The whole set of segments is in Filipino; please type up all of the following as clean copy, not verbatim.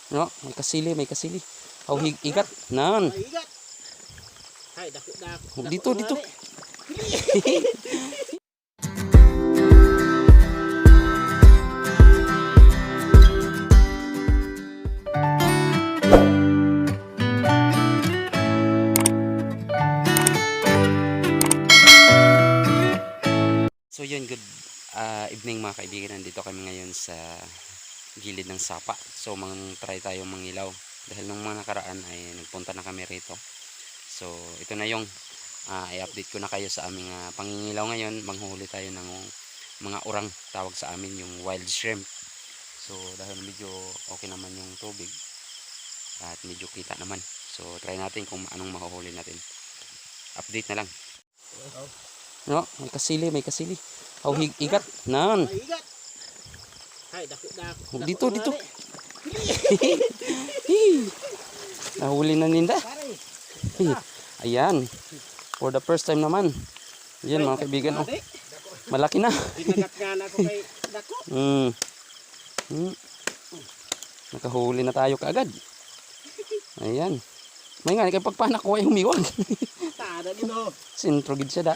No, may kasili, may kasili. Oh, igat. Nan. Igat. Hay, dako. Dito, dito. So yun, good evening mga kaibigan. Nandito kami ngayon sa gilid ng sapa. So try tayo mangilaw. Dahil nung mga nakaraan ay nagpunta na kami rito. So ito na yung i-update ko na kayo sa aming pangingilaw ngayon. Manghuhuli tayo ng mga urang, tawag sa amin yung wild shrimp. So dahil medyo okay naman yung tubig at medyo kita naman. So try natin kung anong mahuhuli natin. Update na lang. No, may kasili, may kasili. Oh, igat. Nan. Igat. Hay, dako. Dito, dito. Nahuli na ninda. Ayan. For the first time naman. Ayan mga kaibigan. Oh. Malaki na. Dinagat nga na ako kay dako. Nakahuli na tayo kaagad. Ayan. May nga, kay pagpanak ko ay humiwag. Tada dino. Sintrogid siya da.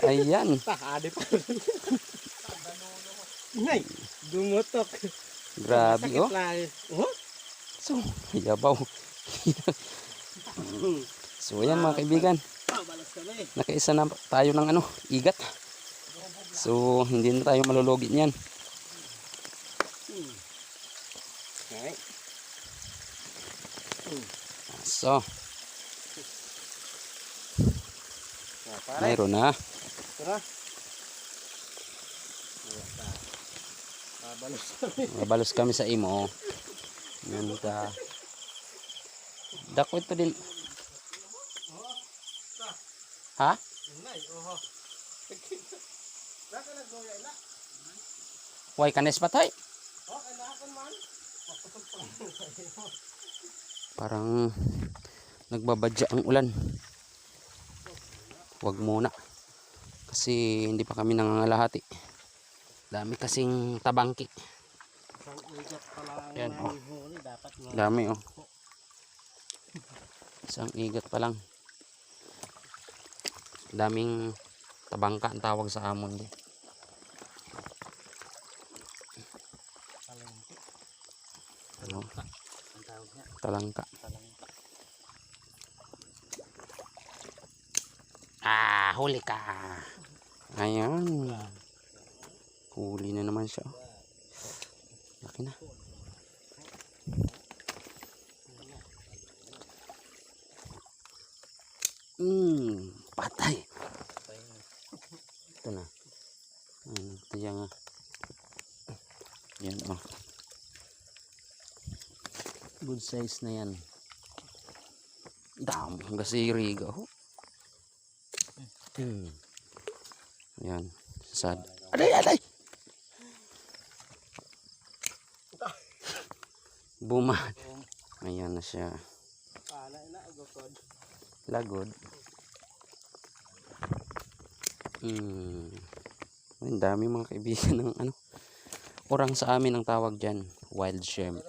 Ayan. Ade pa. Nay, dumutok. Grabe oh. Oh. So, yabaw. So, ayan mga kaibigan. Balas kami. Nakaisa na tayo ng igat. So, hindi na tayo malulugi niyan. Okay. So, mayroon na. Tara. Mabalos kami sa imo. Yan ka. Dako ito din. Ha? Why kanes patay? Parang nagbabadya ang ulan. Huwag muna. Kasi hindi pa kami nangangalahati. Dami kasing tabangki. Yan oh. Dami oh. Isang igat pa lang. Daming tabangka ang tawag sa amon din. Ano? Talangka. Huli ka. Ayan. Huli na naman siya. Laki na. Patay. Ito na. Ito yung yan oh. Good size na yan. Dami hanggang siriga oh. Yan. Sad. Aday! Bumad. Ayan na siya. Lagod. Ang dami mga kaibigan ng orang sa amin ang tawag dyan. Wild shrimp.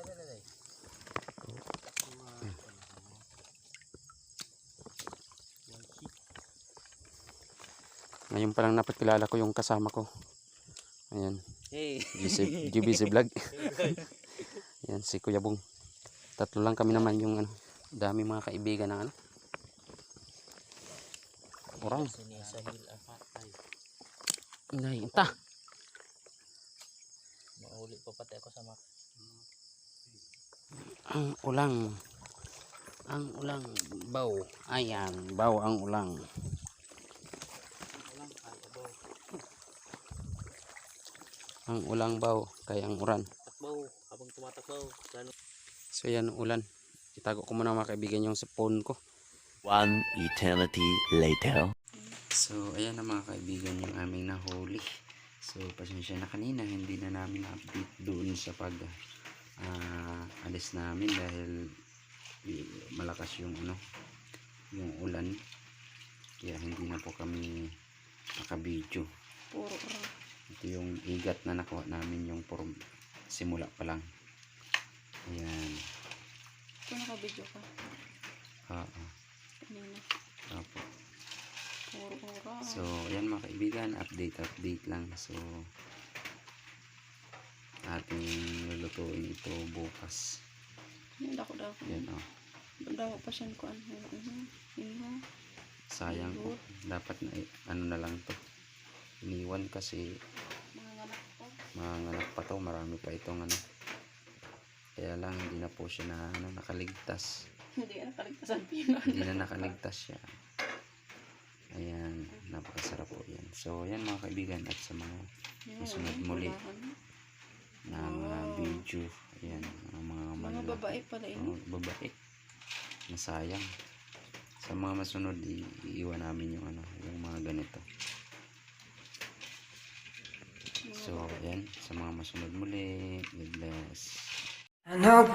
Ngayon palang napagkilala ko yung kasama ko. Ayan. Hey. GBC Vlog. Ayan si Kuya Bong. Tatlo lang kami naman yung dami mga kaibigan ng orang. Nay, ita. Mauli pa pati ako sa mak. Ang ulang. Ang ulang baw. Ayan, baw ang ulang. Ang ulang baw kay ang uran. Takbaw, habang tumatakbaw. So yan ulan. Itago ko muna mga kaibigan yung sa phone ko. One eternity later. So ayan na mga kaibigan yung aming nahuli. So pasensya na kanina hindi na namin update doon sa pag alis namin dahil malakas yung yung ulan. Kaya hindi na po kami nakabidyo. Ito yung igat na nakuha namin yung simula pa lang. Ayan. video ka. Oo. Kanina. Opo. Puro ura. So, yan mga kaibigan, update lang. So, ating lulutuin ito bukas. Yan, dako-dako. Yan oh. Dawa pa siya ko ano. Iniha. Sayang po. Dapat na ano na lang to. Iniwan kasi Mga anak ko. manganak pa to. Marami pa itong ano. Kaya lang hindi na po siya na nakaligtas. Hindi ka nakaligtasan pinon. Hindi na nakaligtas siya. Ayan, napakasarap po yan. So, yan mga kaibigan at sa mga Masunod muli. na mga Wow. video. Ayan, mga Mga babae pala ini. babae. Nasayang. Sa mga masunod, iiwan namin yung ano, yung mga ganito. So, ayan, sa mga masunod muli. God bless. I know